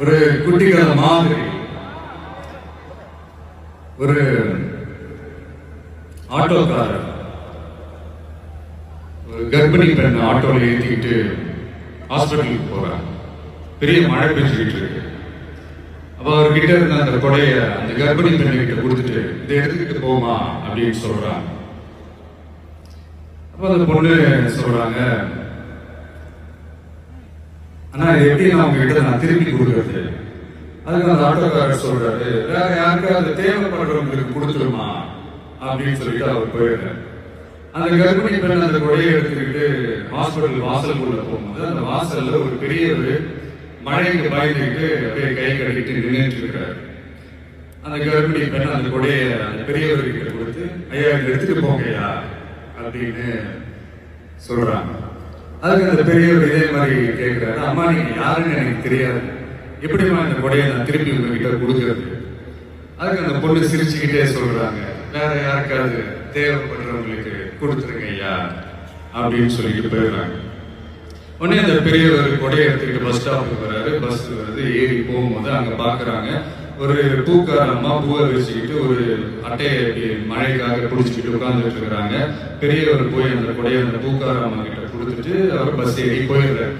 ஒரு குட்டிகளை மாதிரி ஒரு ஆட்டோக்காரர் ஒரு கர்ப்பிணி பெண் ஆட்டோல ஏற்றிக்கிட்டு ஹாஸ்பிட்டலுக்கு போறாங்க. பெரிய மழை பெஞ்சுக்கிட்டு இருக்கு. அப்ப அவர்கிட்ட இருந்த அந்த கொடைய அந்த கர்ப்பிணி பெண்ணுகிட்ட கொடுத்துட்டு இதை எடுத்துக்கிட்டு போமா அப்படின்னு சொல்றாங்க. அப்ப அந்த பொண்ணு சொல்றாங்க, ஆனா எப்படி நான் உங்ககிட்ட நான் திருப்பி கொடுக்கறது? அதுக்கு அந்த ஆட்டோக்காரர் சொல்றாரு, வேற யாருக்காவது தேவைப்படுறவங்களுக்கு கொடுத்துருமா அப்படின்னு சொல்லிட்டு அவர் போயிடுறாரு. அந்த கர்ப்பிணி பெண் அந்த கொடையை எடுத்துக்கிட்டு ஹாஸ்பிட்டல் வாசலுக்குள்ள போகும்போது அந்த வாசல்ல ஒரு பெரிய ஒரு மழைக்கு பயந்துக்கிட்டு அப்படியே கை கட்டிட்டு நின்றுட்டு இருக்காரு. அந்த கர்ப்பிணி பெண் அந்த கொடையை அந்த பெரியவர்கிட்ட கொடுத்து, ஐயா எடுத்துட்டு போங்கய்யா அப்படின்னு சொல்றாங்க. அதுக்கு அந்த பெரியவர் இதே மாதிரி கேட்கிறாரு, அம்மா நீங்க யாருன்னு எனக்கு தெரியாது, எப்படிமா இந்த கொடையை நான் திருப்பி உங்ககிட்ட கொடுக்கறது? அதுக்கு அந்த பொண்ணு சிரிச்சுக்கிட்டே சொல்றாங்க, வேற யாருக்காவது தேவைப்படுறவங்களுக்கு கொடுத்துருங்க ஐயா அப்படின்னு சொல்லிட்டு போயிடுறாங்க. உடனே அந்த பெரியவர் கொடையை எடுத்துக்கிட்டு பஸ் ஸ்டாப்புக்கு வர்றாரு. பஸ் வந்து ஏறி போகும்போது அங்க பாக்குறாங்க ஒரு பூக்காரம்மா பூவை வச்சுக்கிட்டு ஒரு அட்டையை மழைக்காக பிடிச்சிக்கிட்டு உட்கார்ந்துட்டு இருக்கிறாங்க. பெரியவர் போய் அந்த கொடையை அந்த பூக்காரம்மா கிட்ட கொடுத்துட்டு அவர் பஸ் ஏறி போயிடுறாரு.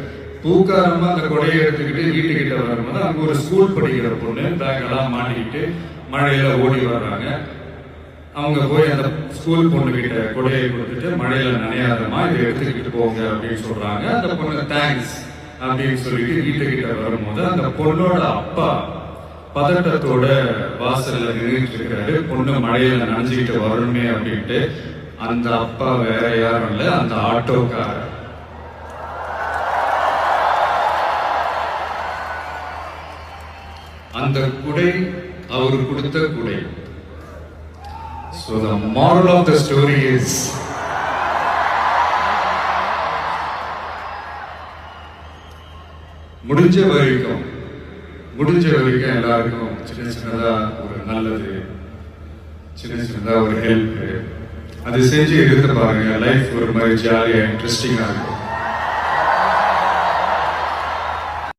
பூக்காரம்மா அந்த கொடையை எடுத்துக்கிட்டு வீட்டுக்கிட்ட வரும்போது அங்க ஒரு ஸ்கூல் படிக்கிற பொண்ணு பேக் எல்லாம் மாட்டிக்கிட்டு மழையில ஓடி வர்றாங்க. அவங்க போய் அந்த ஸ்கூல் பொண்ணு கிட்ட கொடையை கொடுத்துட்டு மழையில நனையாதமா இதை எடுத்துக்கிட்டு போங்க அப்படின்னு சொல்றாங்க. அந்த பொண்ணு தேங்க்ஸ் அப்படின்னு சொல்லிட்டு வீட்டுக்கிட்ட வரும்போது அந்த பொண்ணோட அப்பா பதட்டத்தோட வாசல்ல நின்றுட்டு இருக்காரு. பொண்ணு மழையில நனைஞ்சுக்கிட்டு வரணுமே அப்படின்ட்டு. அந்த அப்பா வேற யாரும் இல்ல, அந்த ஆட்டோக்காரர். அந்த குடை அவர் கொடுத்த குடை. So the moral of the story is முடிஞ்ச வரைக்கும் எல்லாருக்கும் சின்ன சின்னதா ஒரு நல்லது, சின்ன சின்னதா ஒரு ஹெல்ப் அது செஞ்சு இருந்து பாருங்க. லைஃப் ஒரு மாதிரி ஜாலியா இன்ட்ரெஸ்டிங்கா இருக்கும்.